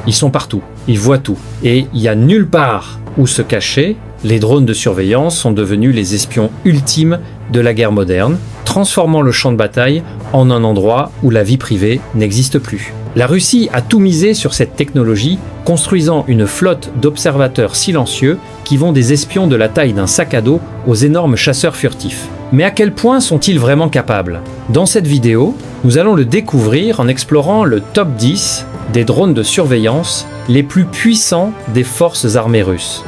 Ils sont partout, ils voient tout. Et il n'y a nulle part où se cacher. Les drones de surveillance sont devenus les espions ultimes de la guerre moderne, transformant le champ de bataille en un endroit où la vie privée n'existe plus. La Russie a tout misé sur cette technologie, construisant une flotte d'observateurs silencieux qui vont des espions de la taille d'un sac à dos aux énormes chasseurs furtifs. Mais à quel point sont-ils vraiment capables? Dans cette vidéo, nous allons le découvrir en explorant le top 10 des drones de surveillance les plus puissants des forces armées russes.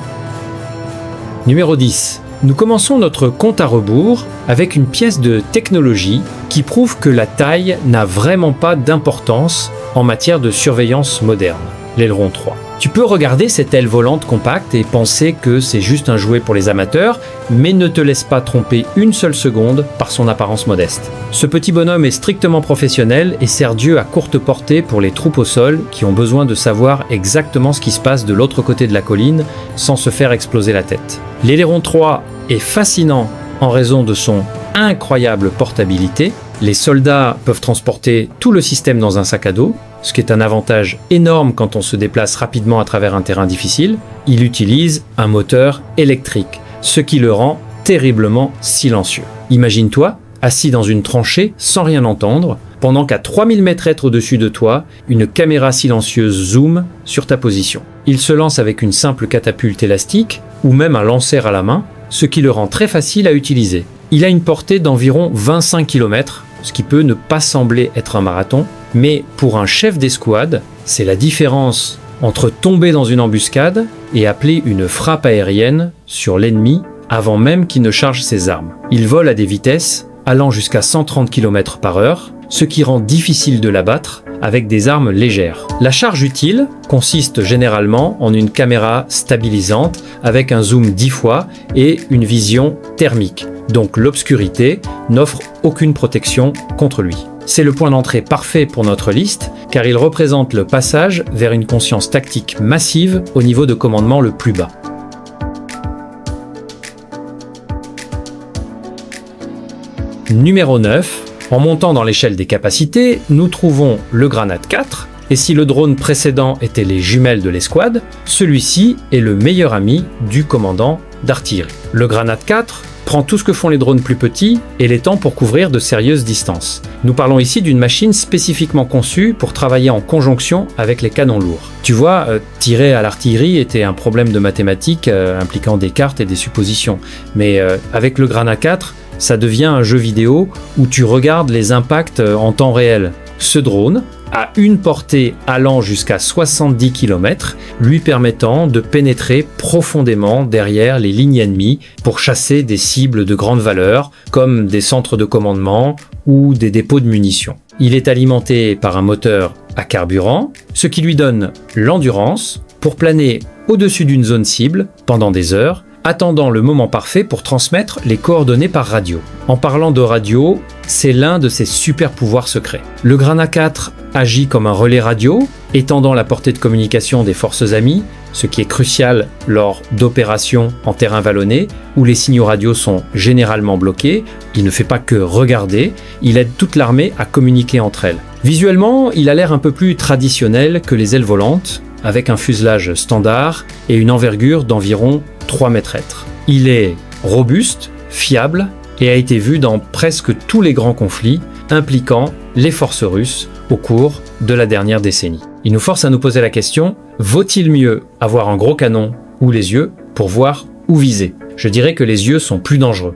Numéro 10. Nous commençons notre compte à rebours avec une pièce de technologie qui prouve que la taille n'a vraiment pas d'importance en matière de surveillance moderne, l'aileron 3. Tu peux regarder cette aile volante compacte et penser que c'est juste un jouet pour les amateurs, mais ne te laisse pas tromper une seule seconde par son apparence modeste. Ce petit bonhomme est strictement professionnel et sert Dieu à courte portée pour les troupes au sol qui ont besoin de savoir exactement ce qui se passe de l'autre côté de la colline sans se faire exploser la tête. L'aileron 3 est fascinant en raison de son incroyable portabilité. Les soldats peuvent transporter tout le système dans un sac à dos, ce qui est un avantage énorme quand on se déplace rapidement à travers un terrain difficile. Il utilise un moteur électrique, ce qui le rend terriblement silencieux. Imagine-toi, assis dans une tranchée sans rien entendre, pendant qu'à 3000 mètres au-dessus de toi, une caméra silencieuse zoome sur ta position. Il se lance avec une simple catapulte élastique, ou même un lanceur à la main, ce qui le rend très facile à utiliser. Il a une portée d'environ 25 km, ce qui peut ne pas sembler être un marathon, mais pour un chef d'escouade, c'est la différence entre tomber dans une embuscade et appeler une frappe aérienne sur l'ennemi avant même qu'il ne charge ses armes. Il vole à des vitesses allant jusqu'à 130 km/h, ce qui rend difficile de l'abattre avec des armes légères. La charge utile consiste généralement en une caméra stabilisante avec un zoom 10 fois et une vision thermique. Donc l'obscurité n'offre aucune protection contre lui. C'est le point d'entrée parfait pour notre liste, car il représente le passage vers une conscience tactique massive au niveau de commandement le plus bas. Numéro 9. En montant dans l'échelle des capacités, nous trouvons le Granat 4, et si le drone précédent était les jumelles de l'escouade, celui-ci est le meilleur ami du commandant d'artillerie. Le Granat 4 prend tout ce que font les drones plus petits et les tend pour couvrir de sérieuses distances. Nous parlons ici d'une machine spécifiquement conçue pour travailler en conjonction avec les canons lourds. Tu vois, tirer à l'artillerie était un problème de mathématiques impliquant des cartes et des suppositions, mais avec le Granat 4, ça devient un jeu vidéo où tu regardes les impacts en temps réel. Ce drone a une portée allant jusqu'à 70 km, lui permettant de pénétrer profondément derrière les lignes ennemies pour chasser des cibles de grande valeur, comme des centres de commandement ou des dépôts de munitions. Il est alimenté par un moteur à carburant, ce qui lui donne l'endurance pour planer au-dessus d'une zone cible pendant des heures, attendant le moment parfait pour transmettre les coordonnées par radio. En parlant de radio, c'est l'un de ses super pouvoirs secrets. Le Granat 4 agit comme un relais radio, étendant la portée de communication des forces amies, ce qui est crucial lors d'opérations en terrain vallonné, où les signaux radio sont généralement bloqués. Il ne fait pas que regarder, il aide toute l'armée à communiquer entre elles. Visuellement, il a l'air un peu plus traditionnel que les ailes volantes, avec un fuselage standard et une envergure d'environ 3 mètres. Il est robuste, fiable et a été vu dans presque tous les grands conflits impliquant les forces russes au cours de la dernière décennie. Il nous force à nous poser la question, vaut-il mieux avoir un gros canon ou les yeux pour voir où viser? Je dirais que les yeux sont plus dangereux.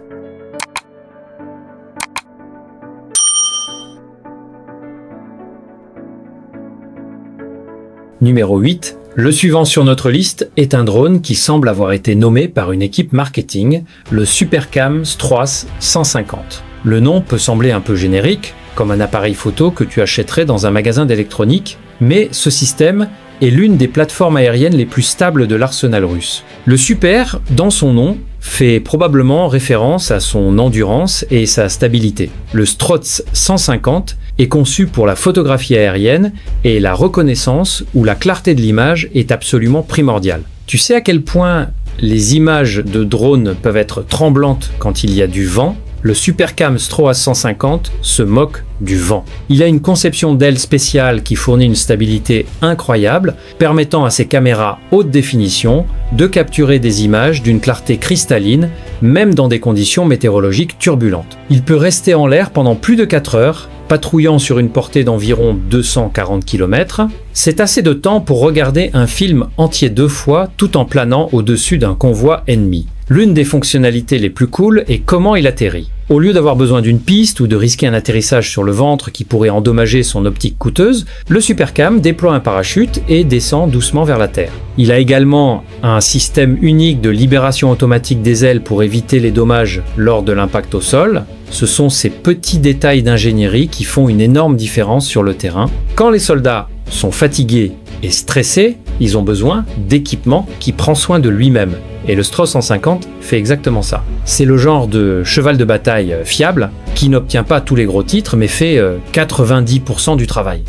Numéro 8. Le suivant sur notre liste est un drone qui semble avoir été nommé par une équipe marketing, le Supercam Stross 150. Le nom peut sembler un peu générique, comme un appareil photo que tu achèterais dans un magasin d'électronique, mais ce système est l'une des plateformes aériennes les plus stables de l'arsenal russe. Le super, dans son nom, fait probablement référence à son endurance et sa stabilité. Le Stross 150 est conçu pour la photographie aérienne et la reconnaissance où la clarté de l'image est absolument primordiale. Tu sais à quel point les images de drones peuvent être tremblantes quand il y a du vent? le Supercam Stroas 150 se moque du vent. Il a une conception d'aile spéciale qui fournit une stabilité incroyable, permettant à ses caméras haute définition de capturer des images d'une clarté cristalline, même dans des conditions météorologiques turbulentes. Il peut rester en l'air pendant plus de 4 heures, patrouillant sur une portée d'environ 240 km. C'est assez de temps pour regarder un film entier 2 fois tout en planant au-dessus d'un convoi ennemi. L'une des fonctionnalités les plus cool est comment il atterrit. Au lieu d'avoir besoin d'une piste ou de risquer un atterrissage sur le ventre qui pourrait endommager son optique coûteuse, le Supercam déploie un parachute et descend doucement vers la Terre. Il a également un système unique de libération automatique des ailes pour éviter les dommages lors de l'impact au sol. Ce sont ces petits détails d'ingénierie qui font une énorme différence sur le terrain. Quand les soldats sont fatigués et stressés, ils ont besoin d'équipement qui prend soin de lui-même. Et le Stroas 150 fait exactement ça. C'est le genre de cheval de bataille fiable qui n'obtient pas tous les gros titres mais fait 90% du travail.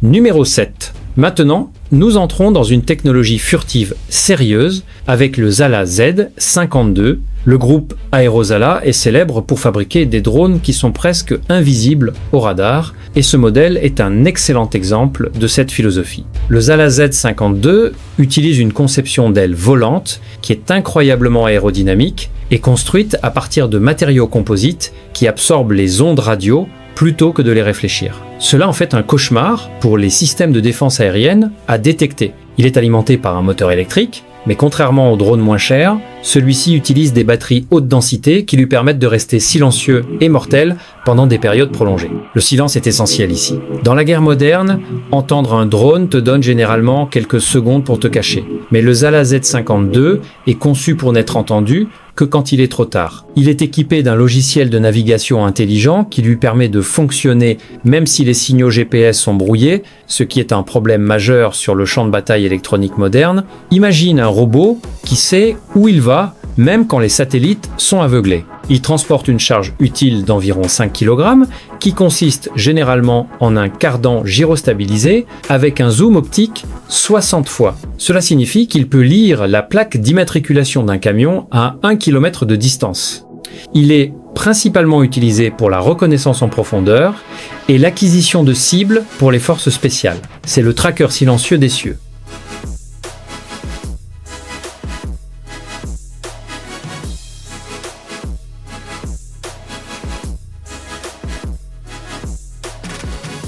Numéro 7. Maintenant, nous entrons dans une technologie furtive sérieuse avec le Zala Z52. Le groupe Aerozala est célèbre pour fabriquer des drones qui sont presque invisibles au radar et ce modèle est un excellent exemple de cette philosophie. Le Zala Z52 utilise une conception d'aile volante qui est incroyablement aérodynamique et construite à partir de matériaux composites qui absorbent les ondes radio plutôt que de les réfléchir. Cela en fait un cauchemar pour les systèmes de défense aérienne à détecter. Il est alimenté par un moteur électrique, mais contrairement aux drones moins chers, celui-ci utilise des batteries haute densité qui lui permettent de rester silencieux et mortel pendant des périodes prolongées. Le silence est essentiel ici. Dans la guerre moderne, entendre un drone te donne généralement quelques secondes pour te cacher. Mais le Zala Z52 est conçu pour n'être entendu que quand il est trop tard. Il est équipé d'un logiciel de navigation intelligent qui lui permet de fonctionner même si les signaux GPS sont brouillés, ce qui est un problème majeur sur le champ de bataille électronique moderne. Imagine un robot qui sait où il va, même quand les satellites sont aveuglés. Il transporte une charge utile d'environ 5 kg, qui consiste généralement en un cardan gyrostabilisé avec un zoom optique 60 fois. Cela signifie qu'il peut lire la plaque d'immatriculation d'un camion à 1 km de distance. Il est principalement utilisé pour la reconnaissance en profondeur et l'acquisition de cibles pour les forces spéciales. C'est le tracker silencieux des cieux.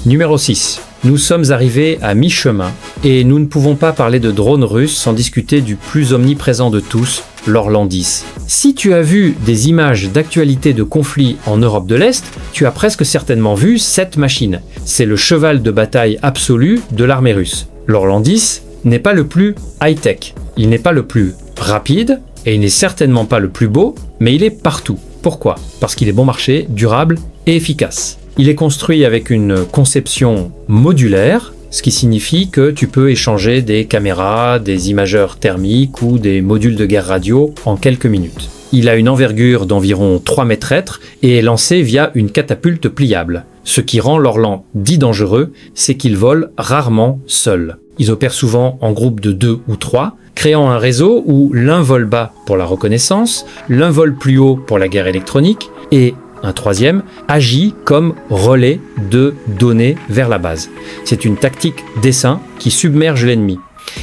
Numéro 6. Nous sommes arrivés à mi-chemin et nous ne pouvons pas parler de drones russes sans discuter du plus omniprésent de tous, l'Orlan 10. Si tu as vu des images d'actualité de conflits en Europe de l'Est, tu as presque certainement vu cette machine. C'est le cheval de bataille absolu de l'armée russe. L'Orlan 10 n'est pas le plus high-tech, il n'est pas le plus rapide et il n'est certainement pas le plus beau, mais il est partout. Pourquoi ? Parce qu'il est bon marché, durable et efficace. Il est construit avec une conception modulaire, ce qui signifie que tu peux échanger des caméras, des imageurs thermiques ou des modules de guerre radio en quelques minutes. Il a une envergure d'environ 3 mètres et est lancé via une catapulte pliable. Ce qui rend l'Orlan dit dangereux, c'est qu'il vole rarement seul. Ils opèrent souvent en groupe de 2 ou 3, créant un réseau où l'un vole bas pour la reconnaissance, l'un vole plus haut pour la guerre électronique et un troisième agit comme relais de données vers la base. C'est une tactique d'essaim qui submerge l'ennemi.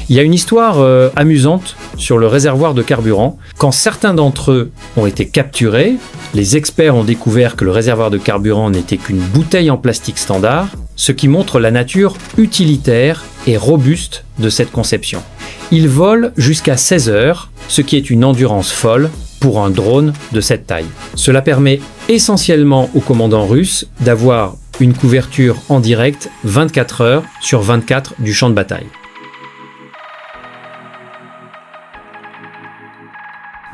Il y a une histoire amusante sur le réservoir de carburant. Quand certains d'entre eux ont été capturés, les experts ont découvert que le réservoir de carburant n'était qu'une bouteille en plastique standard, ce qui montre la nature utilitaire et robuste de cette conception. Il vole jusqu'à 16 heures, ce qui est une endurance folle pour un drone de cette taille. Cela permet essentiellement au commandant russe d'avoir une couverture en direct 24 heures sur 24 du champ de bataille.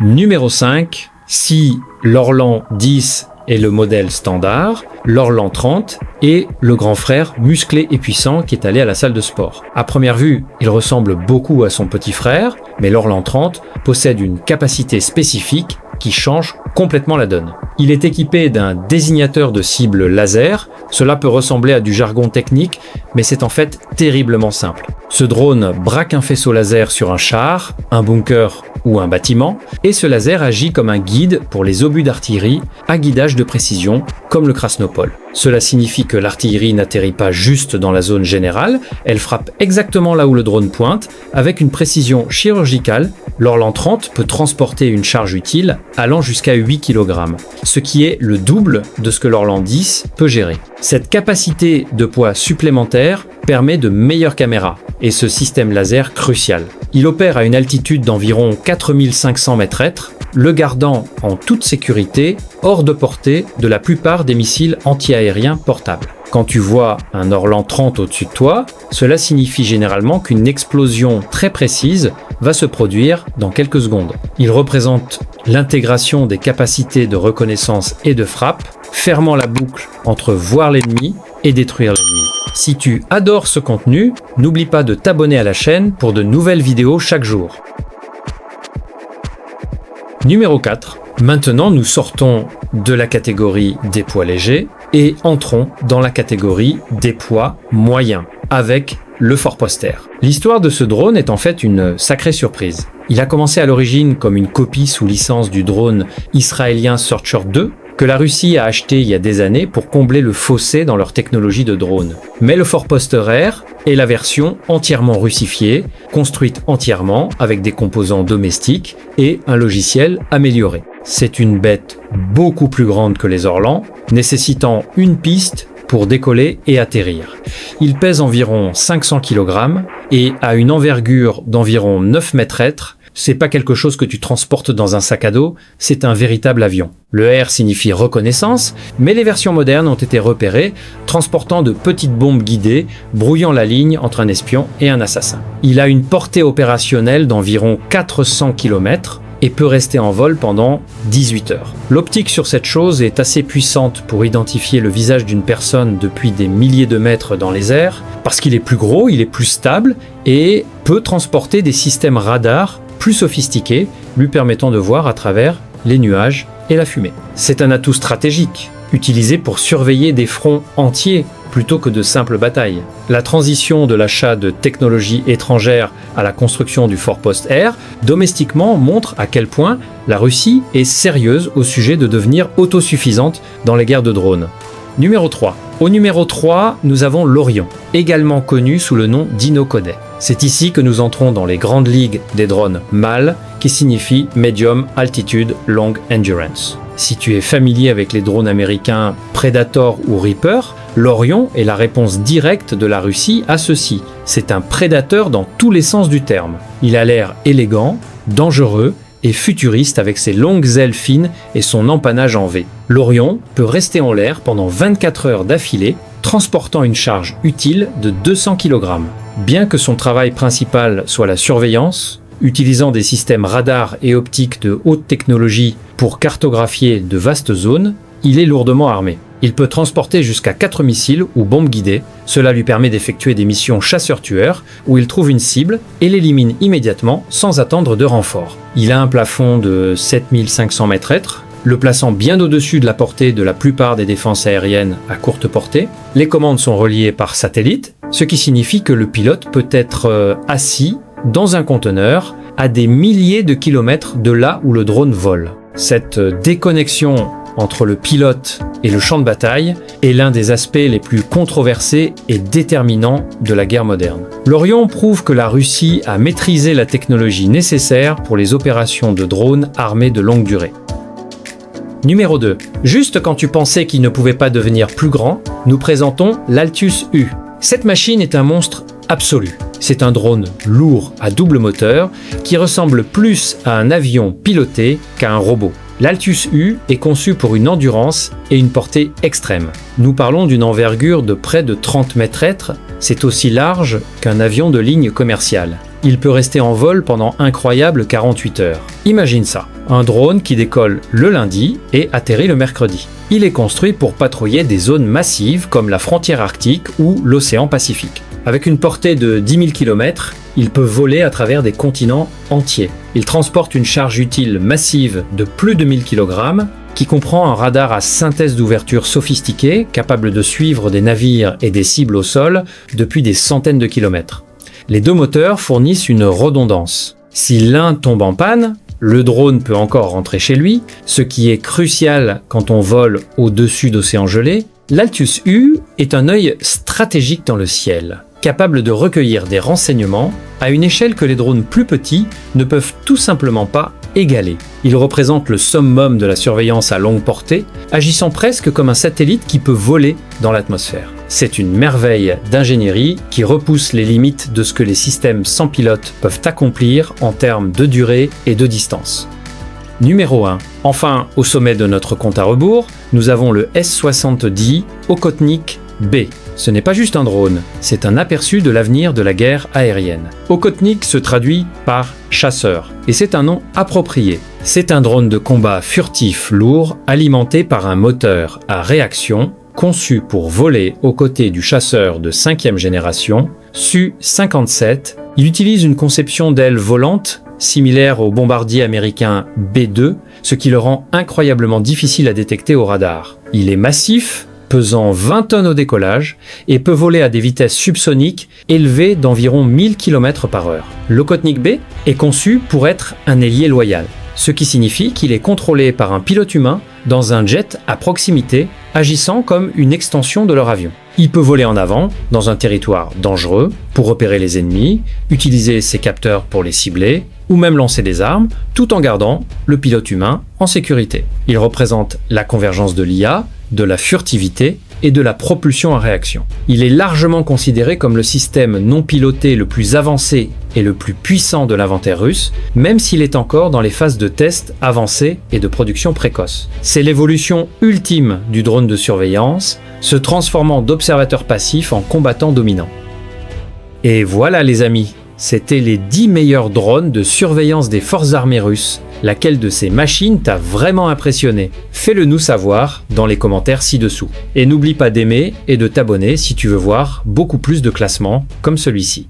Numéro 5. Si l'Orlan 10 est le modèle standard, l'Orlan 30 est le grand frère musclé et puissant qui est allé à la salle de sport. À première vue, il ressemble beaucoup à son petit frère, mais l'Orlan 30 possède une capacité spécifique qui change complètement la donne. Il est équipé d'un désignateur de cible laser. Cela peut ressembler à du jargon technique, mais c'est en fait terriblement simple. Ce drone braque un faisceau laser sur un char, un bunker ou un bâtiment, et ce laser agit comme un guide pour les obus d'artillerie à guidage de précision, comme le Krasnopol. Cela signifie que l'artillerie n'atterrit pas juste dans la zone générale, elle frappe exactement là où le drone pointe, avec une précision chirurgicale. L'Orlan 30 peut transporter une charge utile allant jusqu'à 8 kg, ce qui est le double de ce que l'Orlan 10 peut gérer. Cette capacité de poids supplémentaire permet de meilleures caméras, et ce système laser crucial. Il opère à une altitude d'environ 4500 m/m, le gardant en toute sécurité hors de portée de la plupart des missiles anti-aériens portables. Quand tu vois un Orlan 30 au-dessus de toi, cela signifie généralement qu'une explosion très précise va se produire dans quelques secondes. Il représente l'intégration des capacités de reconnaissance et de frappe, fermant la boucle entre voir l'ennemi et détruire l'ennemi. Si tu adores ce contenu, n'oublie pas de t'abonner à la chaîne pour de nouvelles vidéos chaque jour. Numéro 4. Maintenant, nous sortons de la catégorie des poids légers et entrons dans la catégorie des poids moyens, avec le Fourposter. L'histoire de ce drone est en fait une sacrée surprise. Il a commencé à l'origine comme une copie sous licence du drone israélien Searcher 2, que la Russie a acheté il y a des années pour combler le fossé dans leur technologie de drone. Mais le Fourposter Air est la version entièrement russifiée, construite entièrement avec des composants domestiques et un logiciel amélioré. C'est une bête beaucoup plus grande que les Orlan, nécessitant une piste pour décoller et atterrir. Il pèse environ 500 kg et a une envergure d'environ 9 m/m. C'est pas quelque chose que tu transportes dans un sac à dos, c'est un véritable avion. Le R signifie reconnaissance, mais les versions modernes ont été repérées, transportant de petites bombes guidées, brouillant la ligne entre un espion et un assassin. Il a une portée opérationnelle d'environ 400 km et peut rester en vol pendant 18 heures. L'optique sur cette chose est assez puissante pour identifier le visage d'une personne depuis des milliers de mètres dans les airs, parce qu'il est plus gros, il est plus stable et peut transporter des systèmes radars plus sophistiqués, lui permettant de voir à travers les nuages et la fumée. C'est un atout stratégique, utilisé pour surveiller des fronts entiers plutôt que de simples batailles. La transition de l'achat de technologies étrangères à la construction du Fourposter Air, domestiquement, montre à quel point la Russie est sérieuse au sujet de devenir autosuffisante dans les guerres de drones. Numéro 3. Au numéro 3, nous avons l'Orion, également connu sous le nom d'Inokoday. C'est ici que nous entrons dans les grandes ligues des drones MAL, qui signifie Medium Altitude Long Endurance. Si tu es familier avec les drones américains Predator ou Reaper, l'Orion est la réponse directe de la Russie à ceux-ci. C'est un prédateur dans tous les sens du terme. Il a l'air élégant, dangereux et futuriste avec ses longues ailes fines et son empannage en V. L'Orion peut rester en l'air pendant 24 heures d'affilée, transportant une charge utile de 200 kg. Bien que son travail principal soit la surveillance, utilisant des systèmes radars et optiques de haute technologie pour cartographier de vastes zones, il est lourdement armé. Il peut transporter jusqu'à 4 missiles ou bombes guidées. Cela lui permet d'effectuer des missions chasseurs-tueurs où il trouve une cible et l'élimine immédiatement sans attendre de renfort. Il a un plafond de 7500 m/m, le plaçant bien au-dessus de la portée de la plupart des défenses aériennes à courte portée. Les commandes sont reliées par satellite, ce qui signifie que le pilote peut être assis dans un conteneur à des milliers de kilomètres de là où le drone vole. Cette déconnexion entre le pilote et le champ de bataille est l'un des aspects les plus controversés et déterminants de la guerre moderne. L'Orion prouve que la Russie a maîtrisé la technologie nécessaire pour les opérations de drones armés de longue durée. Numéro 2. Juste quand tu pensais qu'il ne pouvait pas devenir plus grand, nous présentons l'Altus U. Cette machine est un monstre absolu. C'est un drone lourd à double moteur qui ressemble plus à un avion piloté qu'à un robot. L'Altus U est conçu pour une endurance et une portée extrême. Nous parlons d'une envergure de près de 30 m/m, c'est aussi large qu'un avion de ligne commerciale. Il peut rester en vol pendant incroyables 48 heures. Imagine ça, un drone qui décolle le lundi et atterrit le mercredi. Il est construit pour patrouiller des zones massives comme la frontière arctique ou l'océan Pacifique. Avec une portée de 10 000 km, il peut voler à travers des continents entiers. Il transporte une charge utile massive de plus de 1000 kg qui comprend un radar à synthèse d'ouverture sophistiqué, capable de suivre des navires et des cibles au sol depuis des centaines de kilomètres. Les deux moteurs fournissent une redondance. Si l'un tombe en panne, le drone peut encore rentrer chez lui, ce qui est crucial quand on vole au-dessus d'océans gelés. L'Altus U est un œil stratégique dans le ciel, capable de recueillir des renseignements à une échelle que les drones plus petits ne peuvent tout simplement pas égaler. Il représente le summum de la surveillance à longue portée, agissant presque comme un satellite qui peut voler dans l'atmosphère. C'est une merveille d'ingénierie qui repousse les limites de ce que les systèmes sans pilote peuvent accomplir en termes de durée et de distance. Numéro 1. Enfin, au sommet de notre compte à rebours, nous avons le S-70 Okhotnik B. Ce n'est pas juste un drone, c'est un aperçu de l'avenir de la guerre aérienne. Okhotnik se traduit par chasseur, et c'est un nom approprié. C'est un drone de combat furtif lourd alimenté par un moteur à réaction conçu pour voler aux côtés du chasseur de 5e génération, Su-57. Il utilise une conception d'aile volante similaire au bombardier américain B-2, ce qui le rend incroyablement difficile à détecter au radar. Il est massif, pesant 20 tonnes au décollage, et peut voler à des vitesses subsoniques élevées d'environ 1000 km/h. L'Okhotnik B est conçu pour être un ailier loyal, ce qui signifie qu'il est contrôlé par un pilote humain dans un jet à proximité, agissant comme une extension de leur avion. Il peut voler en avant, dans un territoire dangereux, pour repérer les ennemis, utiliser ses capteurs pour les cibler, ou même lancer des armes, tout en gardant le pilote humain en sécurité. Il représente la convergence de l'IA, de la furtivité et de la propulsion à réaction. Il est largement considéré comme le système non piloté le plus avancé et le plus puissant de l'inventaire russe, même s'il est encore dans les phases de tests avancés et de production précoce. C'est l'évolution ultime du drone de surveillance, se transformant d'observateur passif en combattant dominant. Et voilà les amis, c'était les 10 meilleurs drones de surveillance des forces armées russes. Laquelle de ces machines t'a vraiment impressionné? Fais-le nous savoir dans les commentaires ci-dessous. Et n'oublie pas d'aimer et de t'abonner si tu veux voir beaucoup plus de classements comme celui-ci.